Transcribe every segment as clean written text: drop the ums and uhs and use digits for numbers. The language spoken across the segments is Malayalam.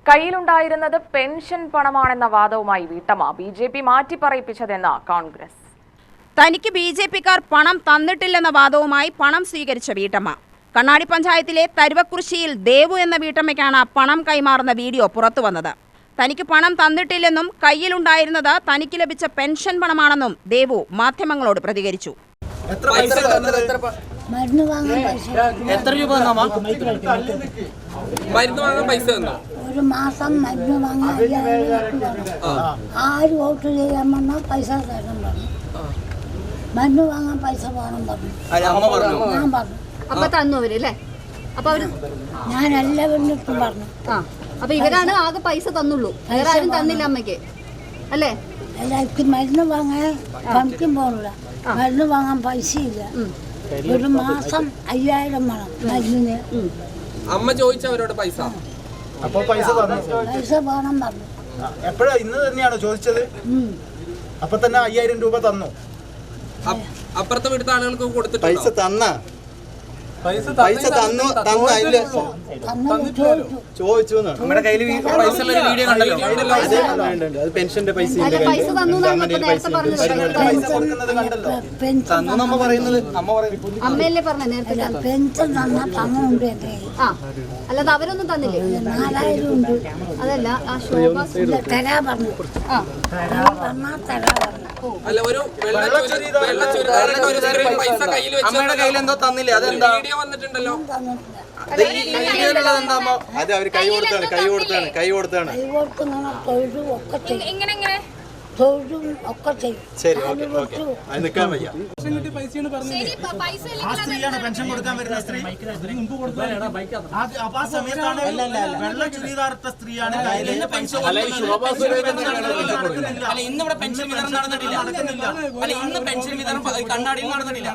കയ്യിലുണ്ടായിരുന്നത് പെൻഷൻ പണമാണെന്ന വാദവുമായി വീട്ടമ്മ. ബിജെപി മാറ്റിപ്പറയിപ്പിച്ചതെന്ന് കോൺഗ്രസ്. തനിക്ക് ബിജെപിക്കാർ പണം തന്നിട്ടില്ലെന്ന വാദവുമായി പണം സ്വീകരിച്ച വീട്ടമ്മ. കണ്ണാടി പഞ്ചായത്തിലെ തരുവക്കുറിശ്ശിയിൽ ദേവു എന്ന വീട്ടമ്മയ്ക്കാണ് പണം കൈമാറുന്ന വീഡിയോ പുറത്തുവന്നത്. തനിക്ക് പണം തന്നിട്ടില്ലെന്നും കയ്യിലുണ്ടായിരുന്നത് തനിക്ക് ലഭിച്ച പെൻഷൻ പണമാണെന്നും ദേവു മാധ്യമങ്ങളോട് പ്രതികരിച്ചു. ഒരു മാസം മരുന്ന് വാങ്ങി 6 വോട്ട് ചെയ്യാൻ വന്നാൽ പൈസ തരണം പറഞ്ഞു. മരുന്ന് വാങ്ങാൻ പൈസ വേണം പറഞ്ഞു. ഞാൻ പറഞ്ഞു. അപ്പൊ തന്നു അവരല്ലേ? അപ്പൊ അവര് ഞാൻ എല്ലാവരും പറഞ്ഞു. അപ്പൊ ഇവരാണ് ആകെ പൈസ തന്നുള്ളൂ, വേറെ ആരും തന്നില്ല അമ്മയ്ക്ക് അല്ലേ? എനിക്ക് മരുന്ന് വാങ്ങാൻ പണിക്കും പോകില്ല, മരുന്ന് വാങ്ങാൻ പൈസ ഇല്ല. ഒരു മാസം 5000 വേണം മരുന്നിന്. അമ്മ ചോദിച്ചവരോട് പൈസ വേണം പറഞ്ഞു. എപ്പോഴാ ഇന്ന് തന്നെയാണോ ചോദിച്ചത്? അപ്പൊ തന്നെ 5000 രൂപ തന്നു. അപ്പുറത്തെ വീട്ടിലെ ആളുകൾക്ക് കൊടുത്തിട്ട് പൈസ തന്ന ചോദിച്ചു. നമ്മുടെ കയ്യിൽ പൈസ പെൻഷന്റെ പൈസ അമ്മ പറയുന്നത്. അമ്മയല്ലേ പറഞ്ഞ നേരത്തെ പെൻഷൻ തന്ന പണമുണ്ട്. അല്ലാതെ അവരൊന്നും തന്നില്ലേ? 4000 ഉണ്ട്. അതല്ല ആ ശോഭ തരാ പറഞ്ഞു. തരാ പറഞ്ഞു. അമ്മയുടെ കയ്യിൽ എന്തോ തന്നില്ലേ? അതെന്താ വീഡിയോ വന്നിട്ടുണ്ടല്ലോ. അത് അവര് കൈ കൊടുത്താണ്. തൊഴിലും ഒക്കെ ചെയ്യും. തൊഴിലും ഒക്കെ ചെയ്യും. ശരി, അത് നിൽക്കാൻ വയ്യ. ആ സ്ത്രീയാണ് പെൻഷൻ കൊടുക്കാൻ വരുന്ന സ്ത്രീ. ആ സമയത്താണ് വെള്ള ചുരിദാറിട്ട സ്ത്രീയാണ് ഇന്നിവിടെ പെൻഷൻ വിതരണം നടന്നിട്ടില്ല. ഇന്ന് പെൻഷൻ വിതരണം കണ്ണാടിയിൽ നടന്നിട്ടില്ല.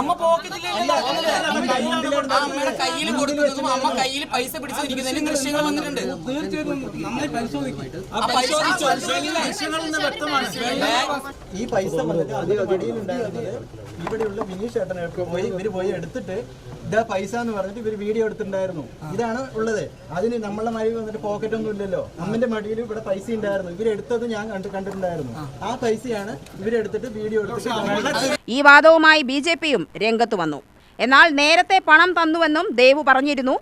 അമ്മ പോക്കറ്റില്ല, അമ്മയുടെ കയ്യിൽ കൊടുക്കുന്നതും അമ്മ കയ്യിൽ പൈസ പിടിച്ചിരിക്കുന്നതിന് ദൃശ്യങ്ങൾ വന്നിട്ടുണ്ട്. ഈ പൈസ അടിയിലുണ്ടായിരുന്നത് ഇവിടെയുള്ള ബിനീഷ് ചേട്ടനൊക്കെ പോയി എടുത്തിട്ട് ഇതാ പൈസ എന്ന് പറഞ്ഞിട്ട് ഇവര് വീഡിയോ എടുത്തിട്ടുണ്ടായിരുന്നു. ഇതാണ് ഉള്ളത്. അതിന് നമ്മളെ മടി വന്നിട്ട് പോക്കറ്റ് ഒന്നും ഇല്ലല്ലോ. അമ്മന്റെ മടിയിൽ ഇവിടെ പൈസ ഉണ്ടായിരുന്നു. ഇവരെടുത്തത് ഞാൻ കണ്ടിട്ടുണ്ടായിരുന്നു. ആ പൈസയാണ് ഇവരെടുത്തിട്ട് വീഡിയോ എടുത്തിട്ട്. ഈ വാദവുമായി ബിജെപിയും രംഗത്ത് വന്നു. എന്നാൽ നേരത്തെ പണം തന്നുവെന്നും ദേവു പറഞ്ഞിരുന്നു.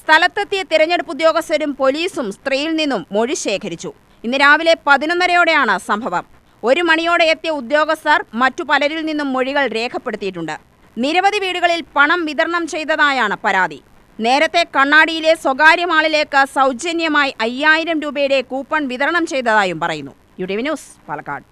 സ്ഥലത്തെത്തിയ തിരഞ്ഞെടുപ്പ് ഉദ്യോഗസ്ഥരും പോലീസും സ്ത്രീയിൽ നിന്നും മൊഴി ശേഖരിച്ചു. ഇന്ന് രാവിലെ 11:30യോടെയാണ് സംഭവം. 1 മണിയോടെ എത്തിയ ഉദ്യോഗസ്ഥർ മറ്റു പലരിൽ നിന്നും മൊഴികൾ രേഖപ്പെടുത്തിയിട്ടുണ്ട്. നിരവധി വീടുകളിൽ പണം വിതരണം ചെയ്തതായാണ് പരാതി. നേരത്തെ കണ്ണാടിയിലെ സ്വകാര്യ മാളിലേക്ക് സൗജന്യമായി 5000 രൂപയുടെ കൂപ്പൺ വിതരണം ചെയ്തതായും പറയുന്നു. UTV news, Palakkad.